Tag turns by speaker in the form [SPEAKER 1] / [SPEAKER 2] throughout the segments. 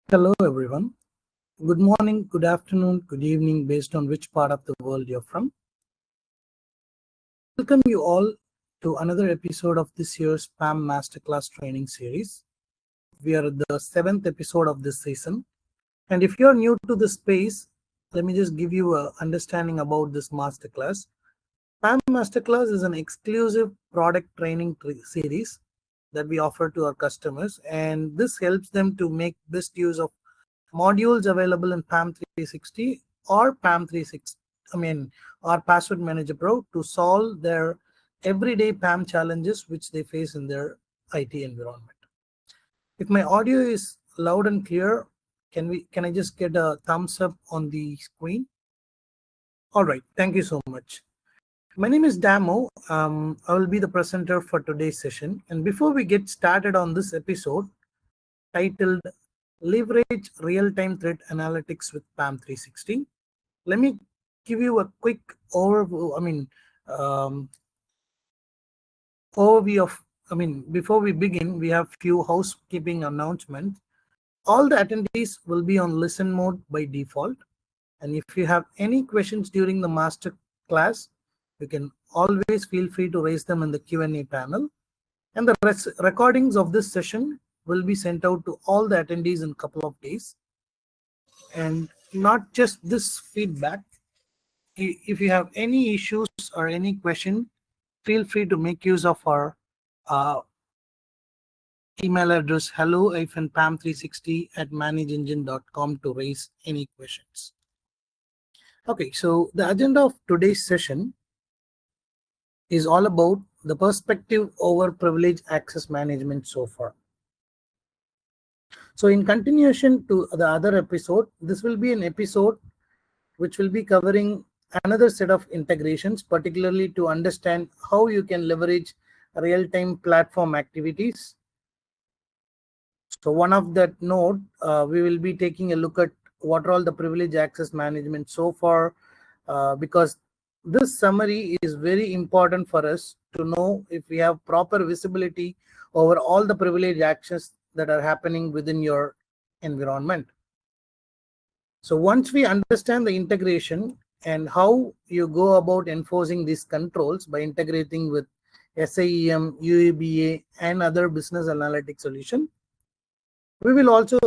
[SPEAKER 1] Hello, everyone. Good morning, good afternoon, good evening, based on which part of the world you're from. Welcome you all to another episode of this year's PAM Masterclass training series. We are at the 7th episode of this season. And if you're new to this space, let me just give you an understanding about this masterclass. PAM Masterclass is an exclusive product training series that we offer to our customers, and this helps them to make best use of modules available in PAM360 or PAM360, or Password Manager Pro to solve their everyday PAM challenges which they face in their IT environment. If my audio is loud and clear, can I just get a thumbs up on the screen? All right, thank you so much. My name is Damo. I will be the presenter for today's session. And before we get started on this episode titled Leverage Real-Time Threat Analytics with PAM360, let me give you a quick overview. Before we begin, we have few housekeeping announcements. All the attendees will be on listen mode by default. And if you have any questions during the master class, you can always feel free to raise them in the Q&A panel. And the recordings of this session will be sent out to all the attendees in a couple of days. And not just this feedback, if you have any issues or any question, feel free to make use of our email address hello-pam360@manageengine.com to raise any questions. Okay, so the agenda of today's session is all about the perspective over privileged access management so far. So in continuation to the other episode, this will be an episode which will be covering another set of integrations, particularly to understand how you can leverage real-time platform activities. So one of that note, we will be taking a look at what are all the privileged access management so far, because this summary is very important for us to know if we have proper visibility over all the privileged access that are happening within your environment. So once we understand the integration and how you go about enforcing these controls by integrating with SIEM, UEBA, and other business analytics solution, we will also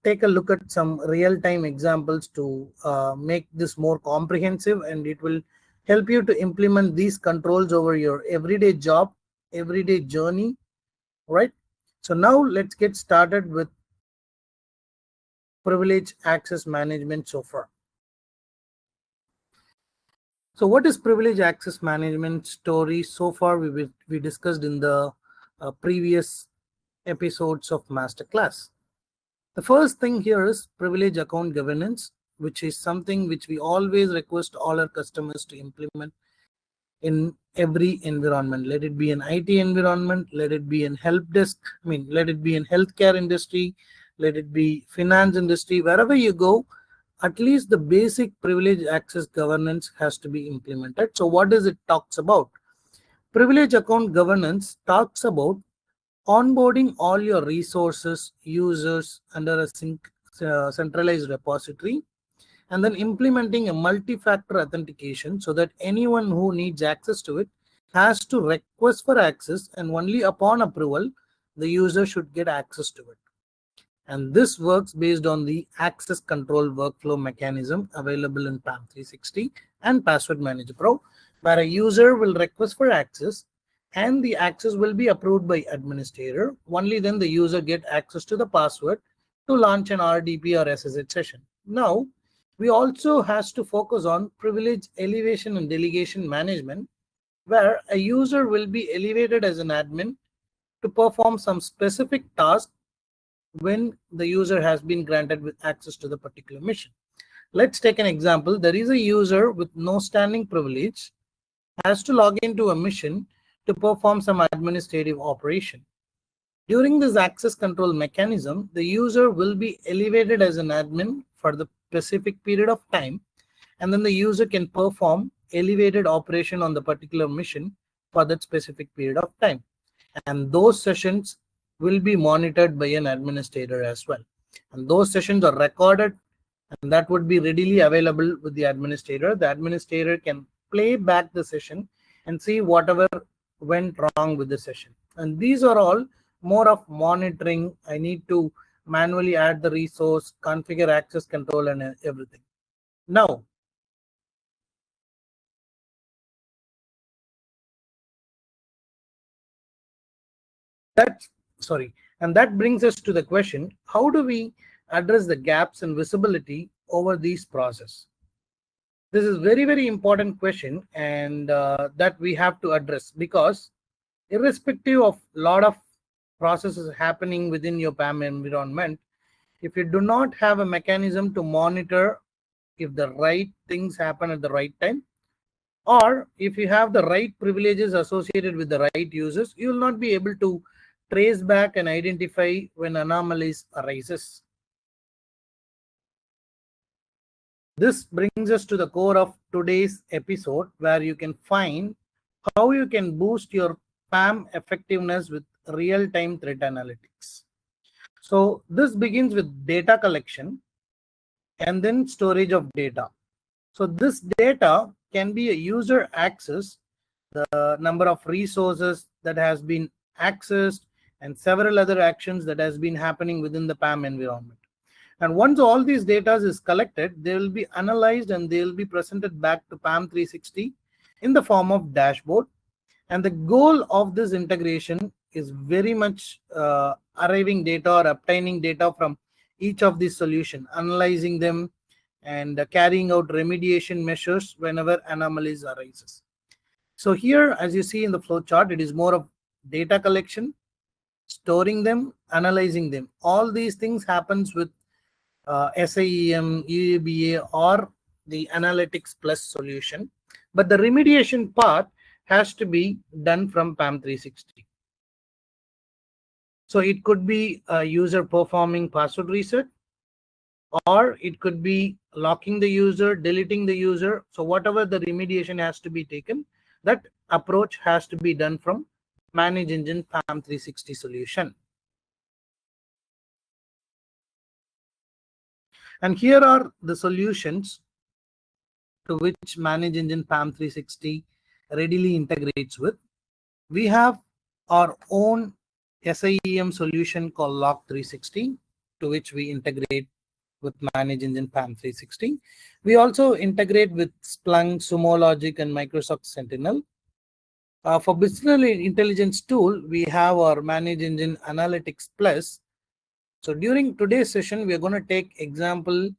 [SPEAKER 1] take a look at some real-time examples to make this more comprehensive, and it will help you to implement these controls over your everyday job, everyday journey, right? So now let's get started with privileged access management so far. So what is privileged access management story so far? We discussed in the previous episodes of Masterclass. The first thing here is privilege account governance, which is something which we always request all our customers to implement in every environment. Let it be an IT environment, let it be in help desk, let it be in healthcare industry, let it be finance industry, wherever you go, at least the basic privilege access governance has to be implemented. So what does it talks about? Privilege account governance talks about onboarding all your resources, users under a centralized repository, and then implementing a multi-factor authentication so that anyone who needs access to it has to request for access, and only upon approval, the user should get access to it. And this works based on the access control workflow mechanism available in PAM360 and Password Manager Pro, where a user will request for access and the access will be approved by administrator. Only then the user get access to the password to launch an RDP or SSH session. Now, we also has to focus on privilege elevation and delegation management, where a user will be elevated as an admin to perform some specific task when the user has been granted with access to the particular mission. Let's take an example. There is a user with no standing privilege has to log into a mission to perform some administrative operation. During this access control mechanism, the user will be elevated as an admin for the specific period of time, and then the user can perform elevated operation on the particular mission for that specific period of time. And those sessions will be monitored by an administrator as well. And those sessions are recorded and that would be readily available with the administrator. The administrator can play back the session and see whatever went wrong with the session. And these are all more of monitoring. I need to manually add the resource, configure access control and everything. Now, that brings us to the question, how do we address the gaps in visibility over these processes? This is very, very important question, and that we have to address, because irrespective of a lot of processes happening within your PAM environment, if you do not have a mechanism to monitor if the right things happen at the right time, or if you have the right privileges associated with the right users, you will not be able to trace back and identify when anomalies arises. This brings us to the core of today's episode, where you can find how you can boost your PAM effectiveness with real-time threat analytics. So this begins with data collection and then storage of data. So this data can be a user access, the number of resources that has been accessed, and several other actions that has been happening within the PAM environment. And once all these data is collected, they will be analyzed and they will be presented back to PAM360 in the form of dashboard. And the goal of this integration is very much arriving data or obtaining data from each of these solutions, analyzing them, and carrying out remediation measures whenever anomalies arises. So here, as you see in the flow chart, it is more of data collection, storing them, analyzing them. All these things happens with SIEM, UEBA, or the Analytics Plus solution. But the remediation part has to be done from PAM360. So it could be a user performing password reset, or it could be locking the user, deleting the user. So whatever the remediation has to be taken, that approach has to be done from Manage Engine PAM360 solution. And here are the solutions to which Manage Engine PAM360 readily integrates with. We have our own SIEM solution called Log360, to which we integrate with Manage Engine PAM360. We also integrate with Splunk, Sumo Logic, and Microsoft Sentinel. For business intelligence tool, we have our Manage Engine Analytics Plus. So during today's session, we are going to take example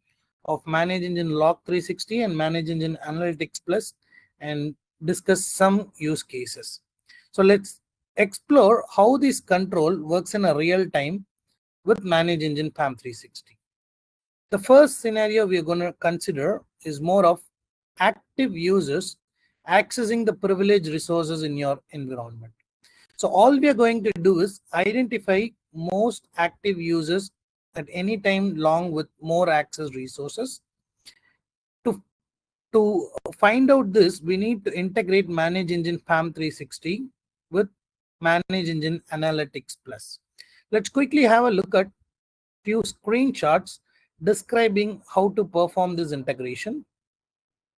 [SPEAKER 1] of Manage Engine Log360 and Manage Engine Analytics Plus and discuss some use cases. So let's explore how this control works in a real time with Manage Engine PAM360. The first scenario we are going to consider is more of active users accessing the privileged resources in your environment. So all we are going to do is identify most active users at any time along with more access resources. To find out this, we need to integrate Manage Engine PAM360 with Manage Engine Analytics Plus. Let's quickly have a look at few screenshots describing how to perform this integration.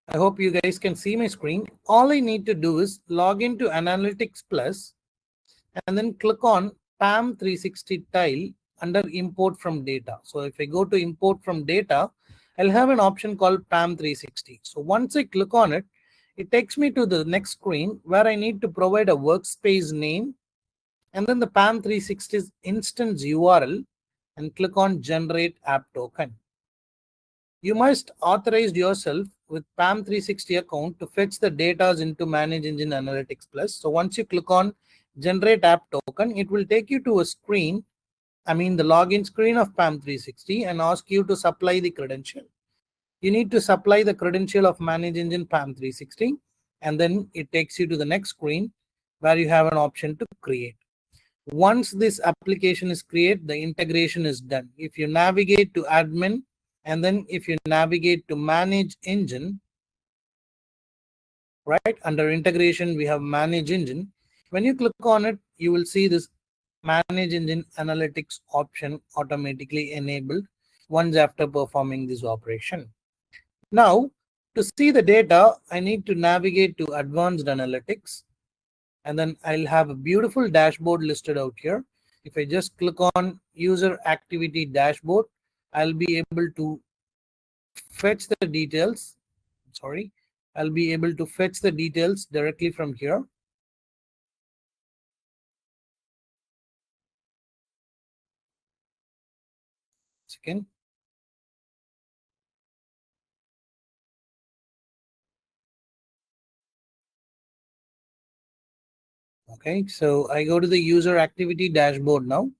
[SPEAKER 1] I hope you guys can see my screen. All I need to do is log into Analytics Plus and then click on PAM360 tile under import from data. So if I go to import from data, I'll have an option called PAM360. So once I click on it, it takes me to the next screen where I need to provide a workspace name and then the PAM360's instance URL and click on generate app token. You must authorize yourself with PAM360 account to fetch the data into Manage Engine Analytics Plus. So once you click on generate app token, it will take you to a screen, the login screen of PAM360, and ask you to supply the credential. You need to supply the credential of Manage Engine PAM360, and then it takes you to the next screen where you have an option to create. Once this application is created, the integration is done. If you navigate to admin, and then if you navigate to Manage Engine, right, under integration, we have Manage Engine. When you click on it, you will see this manage engine analytics option automatically enabled once after performing this operation. Now, to see the data, I need to navigate to advanced analytics, and then I'll have a beautiful dashboard listed out here. If I just click on user activity dashboard, I'll be able to fetch the details. Sorry, I'll be able to fetch the details directly from here. Second. Okay, so I go to the user activity dashboard now.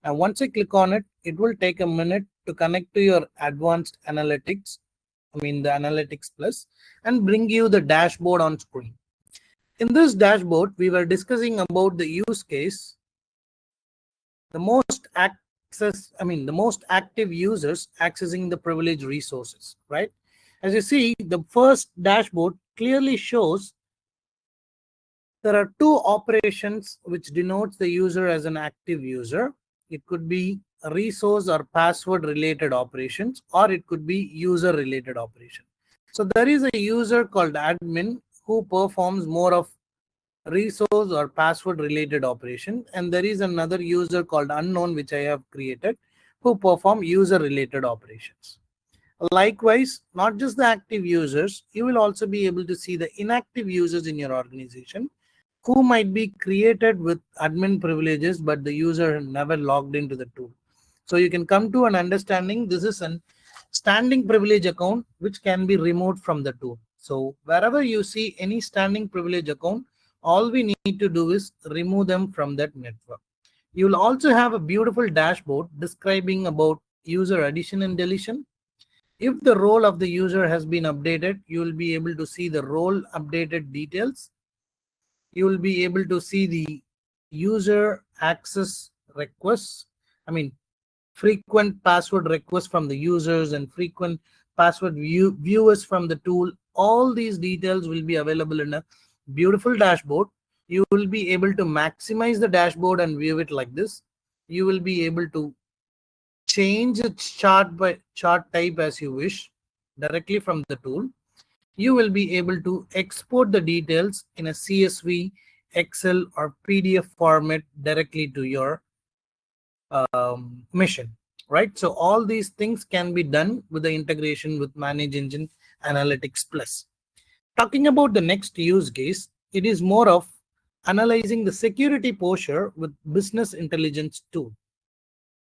[SPEAKER 1] And once I click on it, it will take a minute to connect to your advanced analytics, the analytics plus, and bring you the dashboard on screen. In this dashboard, we were discussing about the use case, the most active users accessing the privileged resources, right? As you see, the first dashboard clearly shows there are two operations which denotes the user as an active user. It could be resource or password related operations, or it could be user related operation. So there is a user called admin who performs more of resource or password related operation, and there is another user called unknown which I have created who perform user related operations. Likewise, not just the active users, you will also be able to see the inactive users in your organization who might be created with admin privileges, but the user never logged into the tool. So you can come to an understanding this is an standing privilege account which can be removed from the tool. So wherever you see any standing privilege account, all we need to do is remove them from that network. You will also have a beautiful dashboard describing about user addition and deletion. If the role of the user has been updated, you will be able to see the role updated details. You will be able to see the user access requests. Frequent password requests from the users and frequent password viewers from the tool. All these details will be available in a beautiful dashboard. You will be able to maximize the dashboard and view it like this. You will be able to change its chart by chart type as you wish directly from the tool. You will be able to export the details in a CSV, Excel, or PDF format directly to your mission, right? So all these things can be done with the integration with Manage Engine Analytics Plus. Talking about the next use case, it is more of analyzing the security posture with business intelligence tool.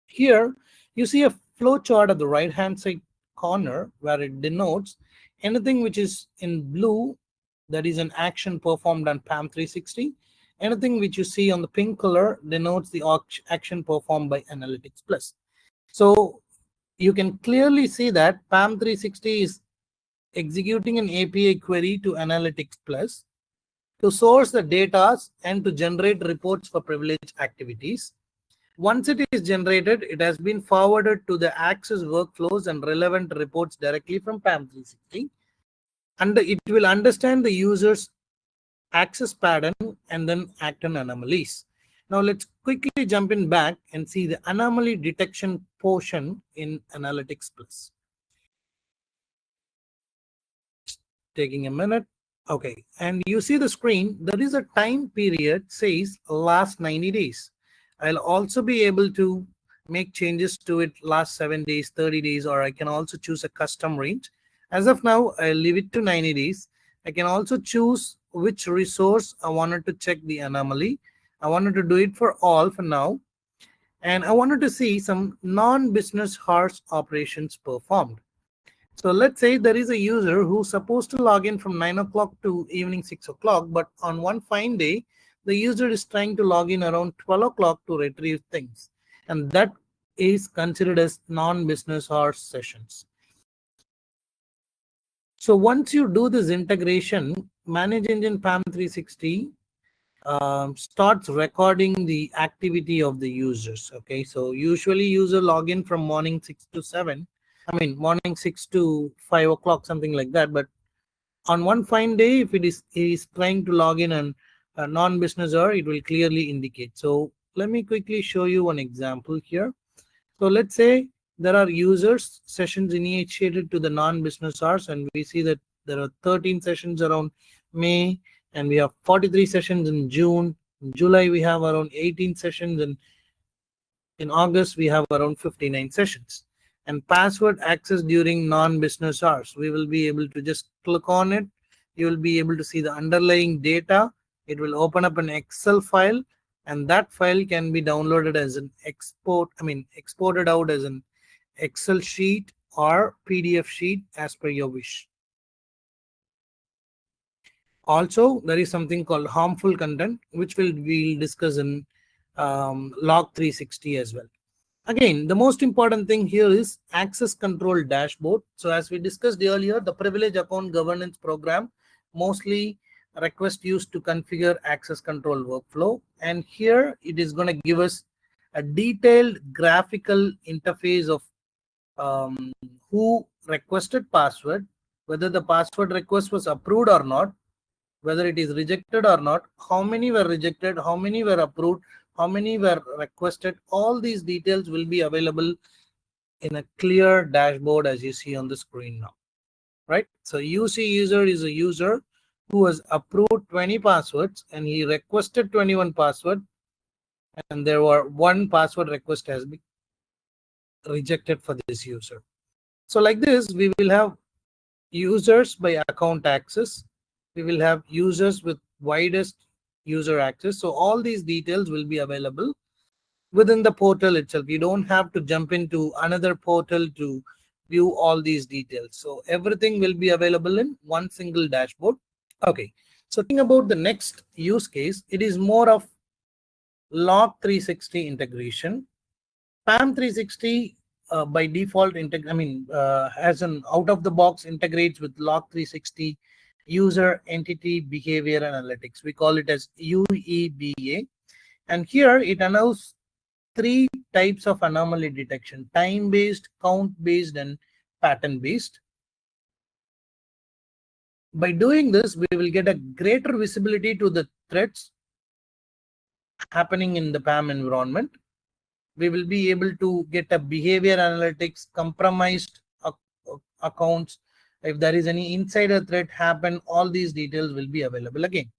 [SPEAKER 1] Here you see a flow chart at the right hand side corner where it denotes anything which is in blue, that is an action performed on PAM360. Anything which you see on the pink color denotes the action performed by Analytics Plus. So you can clearly see that PAM360 is executing an API query to Analytics Plus to source the data and to generate reports for privileged activities. Once it is generated, it has been forwarded to the access workflows and relevant reports directly from PAM360. And it will understand the user's access pattern and then act on anomalies. Now let's quickly jump in back and see the anomaly detection portion in Analytics Plus. Taking a minute. Okay, and you see the screen, there is a time period says last 90 days. I'll also be able to make changes to it last 7 days, 30 days, or I can also choose a custom range. As of now, I'll leave it to 90 days. I can also choose which resource I wanted to check the anomaly. I wanted to do it for all for now. And I wanted to see some non-business hours operations performed. So let's say there is a user who's supposed to log in from 9 o'clock to evening 6 o'clock, but on one fine day, the user is trying to log in around 12 o'clock to retrieve things. And that is considered as non-business hours sessions. So once you do this integration, Manage Engine PAM360 starts recording the activity of the users. Okay, so usually user login from morning 6 to 7. Morning 6 to 5 o'clock, something like that. But on one fine day, if it is trying to log in on a non-business hour, it will clearly indicate. So let me quickly show you one example here. So let's say there are users sessions initiated to the non-business hours, and we see that there are 13 sessions around May, and we have 43 sessions in June. In July, we have around 18 sessions, and in August, we have around 59 sessions. And password access during non-business hours, we will be able to just click on it. You will be able to see the underlying data. It will open up an Excel file, and that file can be downloaded as an exported out as an Excel sheet or PDF sheet as per your wish. Also, there is something called harmful content, which we'll discuss in log 360 as well. Again, the most important thing here is access control dashboard. So as we discussed earlier, the privilege account governance program mostly request used to configure access control workflow. And here it is going to give us a detailed graphical interface of who requested password, whether the password request was approved or not, whether it is rejected or not, how many were rejected, how many were approved, how many were requested. All these details will be available in a clear dashboard as you see on the screen now, right? So UC user is a user who has approved 20 passwords and he requested 21 password, and there were one password request has been rejected for this user. So like this, we will have users by account access. We will have users with widest user access. So all these details will be available within the portal itself. You don't have to jump into another portal to view all these details. So everything will be available in one single dashboard. Okay, so think about the next use case. It is more of log 360 integration. PAM360 by default has an out of the box integrates with log 360 user entity behavior analytics. We call it as UEBA, and here it allows three types of anomaly detection: time based, count based, and pattern based. By doing this, we will get a greater visibility to the threats happening in the PAM environment. We will be able to get a behavior analytics, compromised accounts. If there is any insider threat happen, all these details will be available again.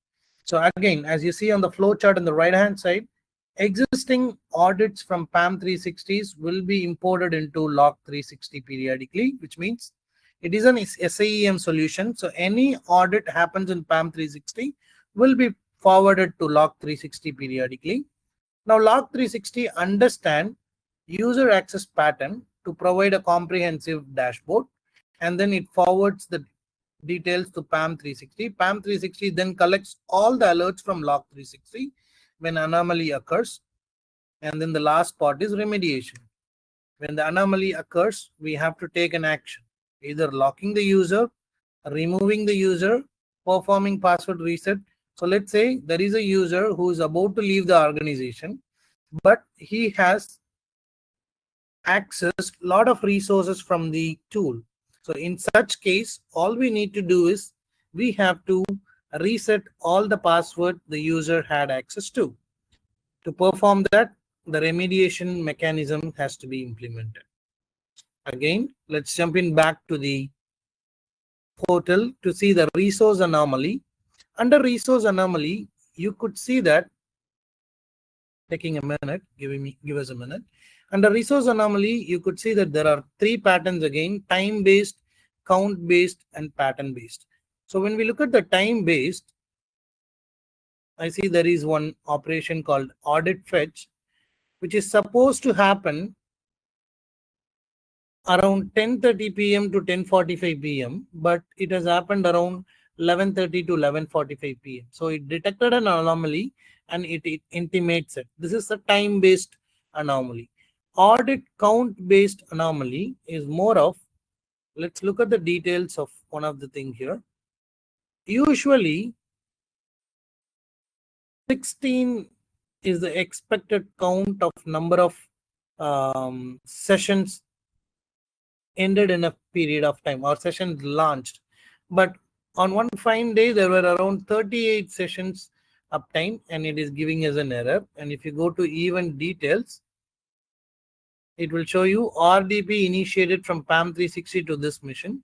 [SPEAKER 1] So again, as you see on the flow chart on the right hand side, existing audits from PAM360s will be imported into log 360 periodically, which means it is an SIEM solution. So any audit happens in PAM360 will be forwarded to log 360 periodically. Now log 360 understand user access pattern to provide a comprehensive dashboard, and then it forwards the details to PAM360. PAM360 then collects all the alerts from log 360 when anomaly occurs. And then the last part is remediation. When the anomaly occurs, we have to take an action, either locking the user, removing the user, performing password reset. So let's say there is a user who is about to leave the organization, but he has accessed a lot of resources from the tool. So in such case, all we need to do is we have to reset all the password the user had access to. To perform that, the remediation mechanism has to be implemented. Again, let's jump in back to the portal to see the resource anomaly. Under resource anomaly, you could see that, taking a minute, give us a minute. Under resource anomaly, you could see that there are three patterns again: time based, count based, and pattern based. So when we look at the time based, I see there is one operation called audit fetch, which is supposed to happen around 10:30 p.m. to 10:45 p.m., but it has happened around 11:30 to 11:45 p.m. So it detected an anomaly and it intimates it. This is a time-based anomaly. Audit count-based anomaly is more of, let's look at the details of one of the things here. Usually, 16 is the expected count of number of sessions ended in a period of time or sessions launched. But on one fine day, there were around 38 sessions uptime, and it is giving us an error. And if you go to event details, it will show you RDP initiated from PAM360 to this mission.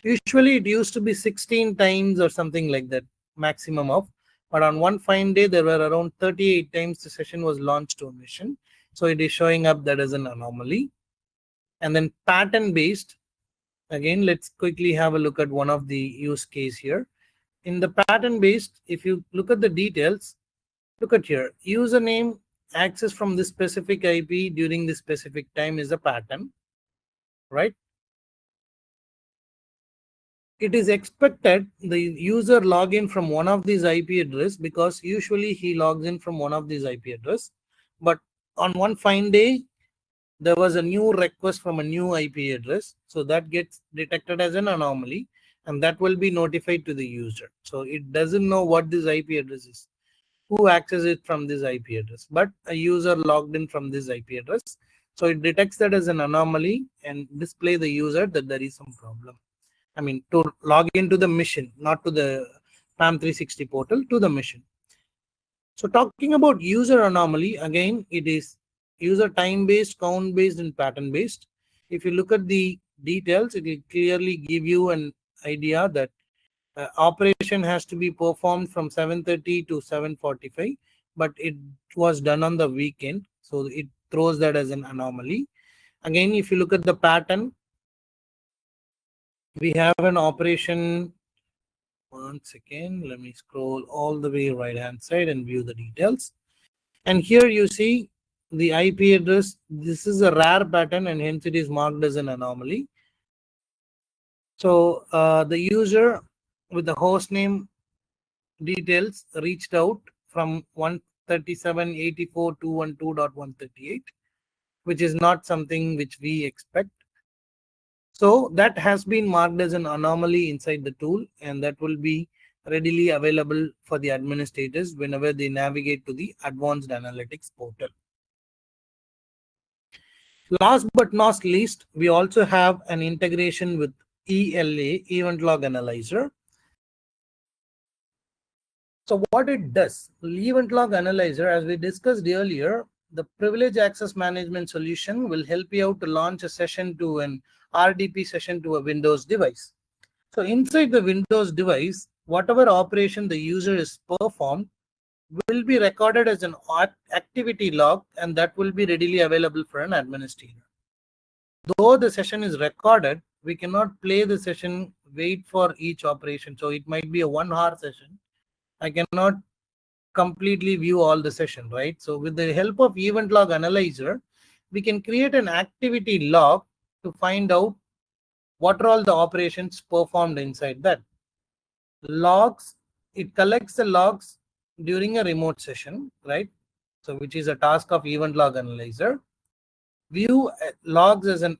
[SPEAKER 1] Usually it used to be 16 times or something like that, maximum of, but on one fine day there were around 38 times the session was launched to a mission. So it is showing up that as an anomaly. And then pattern based, again, let's quickly have a look at one of the use case here. In the pattern based, if you look at the details, look at here, username access from this specific IP during this specific time is a pattern, right? It is expected the user log in from one of these IP address because usually he logs in from one of these IP address. But on one fine day, there was a new request from a new IP address. So that gets detected as an anomaly and that will be notified to the user. So it doesn't know what this IP address is, who accesses it from this IP address, but a user logged in from this IP address. So it detects that as an anomaly and display the user that there is some problem. I mean, to log into the mission, not to the PAM360 portal, to the mission. So talking about user anomaly, again, it is user time-based, count-based, and pattern-based. If you look at the details, it will clearly give you an idea that operation has to be performed from 7:30 to 7:45, but it was done on the weekend. So it throws that as an anomaly. Again, if you look at the pattern, we have an operation. One second, let me scroll all the way right hand side and view the details. And here you see the IP address. This is a rare pattern and hence it is marked as an anomaly. So the user with the host name details reached out from 137.84.212.138, which is not something which we expect. So that has been marked as an anomaly inside the tool, and that will be readily available for the administrators whenever they navigate to the advanced analytics portal. Last but not least, we also have an integration with ELA, Event Log Analyzer. So what it does, Event Log Analyzer, as we discussed earlier, the privilege access management solution will help you out to launch a session to an RDP session to a Windows device. So inside the Windows device, whatever operation the user is performed will be recorded as an activity log, and that will be readily available for an administrator. Though the session is recorded, we cannot play the session, wait for each operation. So it might be a 1 hour session. I cannot completely view all the session, right? So with the help of Event Log Analyzer, we can create an activity log to find out what are all the operations performed inside that. Logs, it collects the logs during a remote session, right? So which is a task of Event Log Analyzer. View logs as an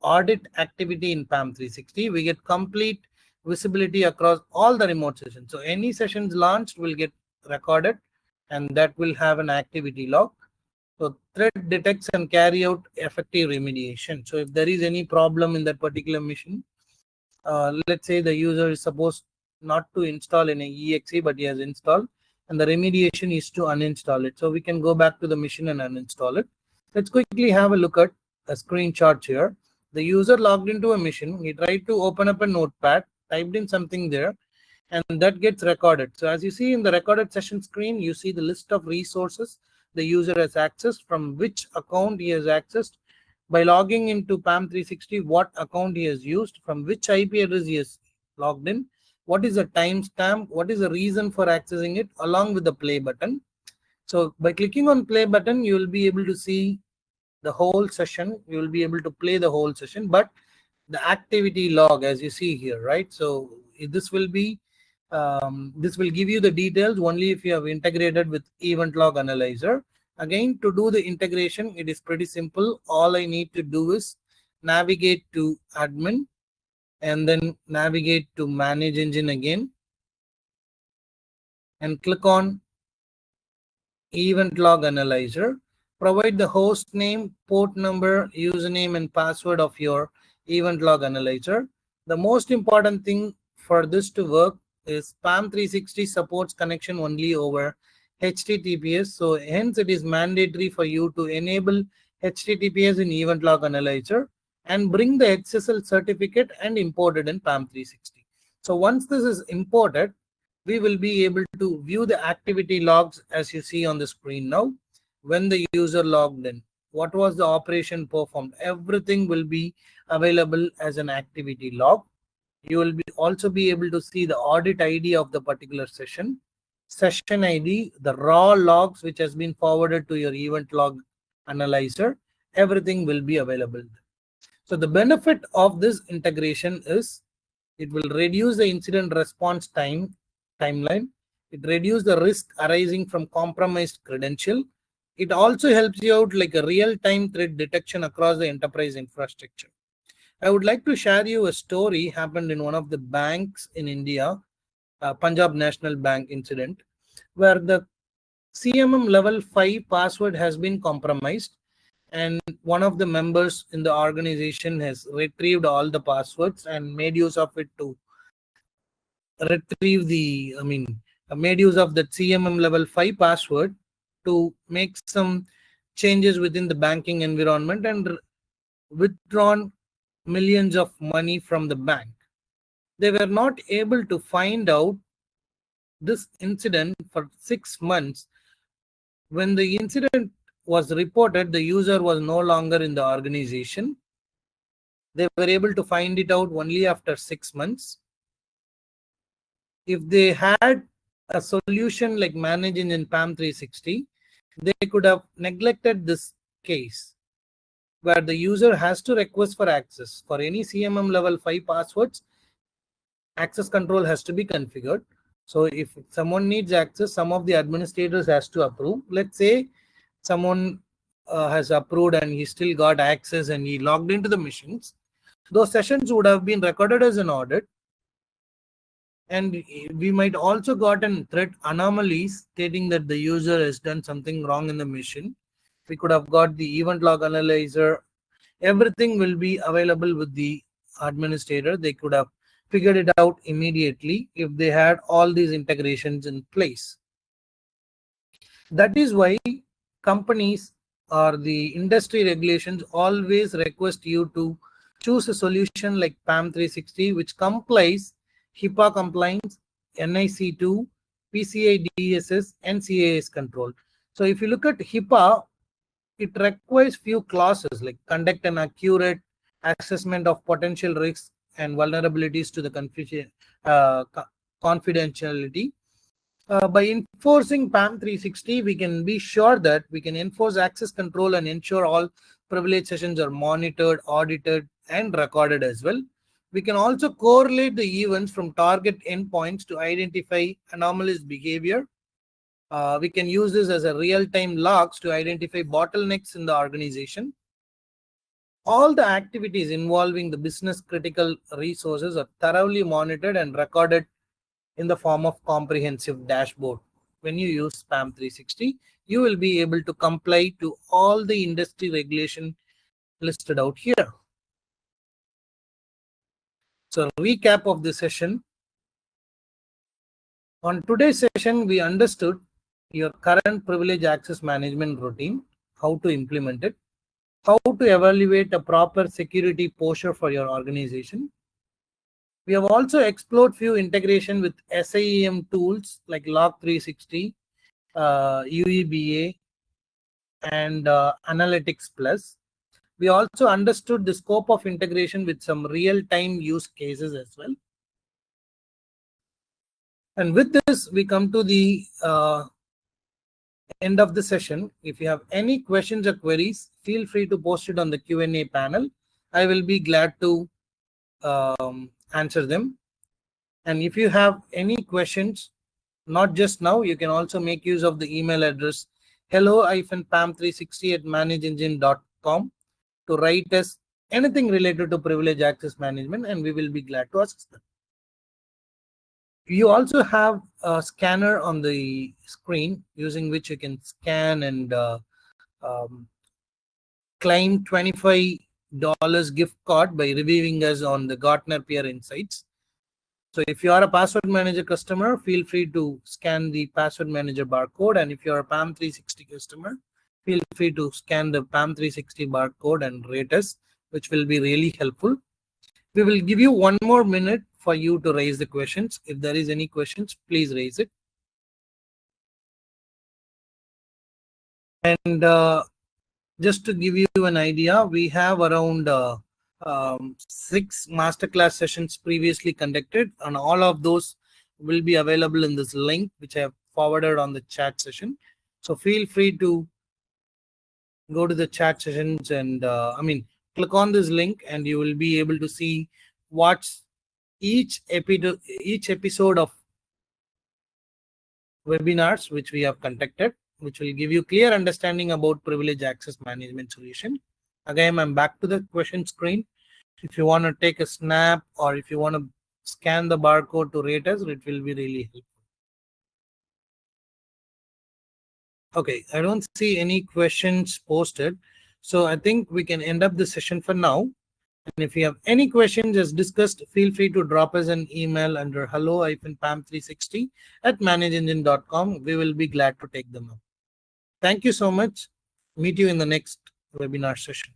[SPEAKER 1] audit activity in PAM360. We get complete visibility across all the remote sessions. So any sessions launched will get recorded and that will have an activity log. So threat detects and carry out effective remediation. So if there is any problem in that particular mission, let's say the user is supposed not to install an exe, but he has installed, and the remediation is to uninstall it. So we can go back to the mission and uninstall it. Let's quickly have a look at a screenshot here. The user logged into a mission. He tried to open up a notepad, typed in something there, and that gets recorded. So as you see in the recorded session screen, you see the list of resources the user has accessed, from which account he has accessed, by logging into PAM360, what account he has used, from which IP address he has logged in, what is the timestamp, what is the reason for accessing it, along with the play button. So by clicking on play button, you will be able to see the whole session. You will be able to play the whole session, but the activity log, as you see here, right? So this will be this will give you the details only if you have integrated with Event Log Analyzer. Again, to do the integration, it is pretty simple. All I need to do is navigate to admin and then navigate to manage engine again and click on Event Log Analyzer. Provide the host name, port number, username, and password of your Event Log Analyzer. The most important thing for this to work is PAM360 supports connection only over HTTPS. So hence it is mandatory for you to enable HTTPS in event log analyzer and bring the SSL certificate and import it in PAM360. So once this is imported, we will be able to view the activity logs as you see on the screen now. When the user logged in, what was the operation performed, everything will be available as an activity log. You will also be able to see the audit ID of the particular session, session ID, the raw logs which has been forwarded to your event log analyzer. Everything will be available. So the benefit of this integration is it will reduce the incident response timeline. It reduces the risk arising from compromised credential. It also helps you out like a real-time threat detection across the enterprise infrastructure. I would like to share you a story happened in one of the banks in India, Punjab National Bank incident, where the CMM level 5 password has been compromised, and one of the members in the organization has retrieved all the passwords and made use of it to retrieve made use of that CMM level 5 password to make some changes within the banking environment and withdrawn millions of money from the bank. They were not able to find out this incident for 6 months. When the incident was reported, the user was no longer in the organization. They were able to find it out only after 6 months. If they had a solution like managing in PAM360, they could have neglected this case where the user has to request for access. For any CMM level 5 passwords, access control has to be configured. So if someone needs access, some of the administrators has to approve. Let's say someone has approved and he still got access and he logged into the machines. Those sessions would have been recorded as an audit. And we might also got an threat anomalies stating that the user has done something wrong in the machine. We could have got the event log analyzer. Everything will be available with the administrator. They could have figured it out immediately if they had all these integrations in place. That is why companies or the industry regulations always request you to choose a solution like PAM360, which complies HIPAA compliance, NIC2, PCI DSS, and CAS control. So if you look at HIPAA, it requires few clauses like conduct an accurate assessment of potential risks and vulnerabilities to the confidentiality. By enforcing PAM360, we can be sure that we can enforce access control and ensure all privilege sessions are monitored, audited, and recorded as well. We can also correlate the events from target endpoints to identify anomalous behavior. We can use this as a real-time logs to identify bottlenecks in the organization. All the activities involving the business critical resources are thoroughly monitored and recorded in the form of comprehensive dashboard. When you use PAM360, you will be able to comply to all the industry regulation listed out here. So recap of the session. On today's session, we understood your current privilege access management routine, how to implement it, how to evaluate a proper security posture for your organization. We have also explored few integration with SIEM tools like Log360, UEBA, and Analytics Plus. We also understood the scope of integration with some real-time use cases as well. And with this, we come to the end of the session. If you have any questions or queries, feel free to post it on the Q&A panel. I will be glad to answer them. And if you have any questions, not just now, you can also make use of the email address hello-pam360@manageengine.com to write us anything related to privilege access management, and we will be glad to assist them. You also have a scanner on the screen using which you can scan and claim $25 gift card by reviewing us on the Gartner Peer Insights. So if you are a password manager customer, feel free to scan the password manager barcode. And if you are a PAM360 customer, feel free to scan the PAM360 barcode and rate us, which will be really helpful. We will give you 1 more minute for you to raise the questions. If there is any questions, please raise it. And just to give you an idea, we have around 6 masterclass sessions previously conducted, and all of those will be available in this link, which I have forwarded on the chat session. So feel free to go to the chat sessions and click on this link, and you will be able to see what's each episode of webinars which we have conducted, which will give you clear understanding about privilege access management solution. Again, I'm back to the question screen. If you want to take a snap or if you want to scan the barcode to rate us, it will be really helpful. Okay, I don't see any questions posted. So I think we can end up the session for now. And if you have any questions as discussed, feel free to drop us an email under hello-pam360@manageengine.com. We will be glad to take them up. Thank you so much. Meet you in the next webinar session.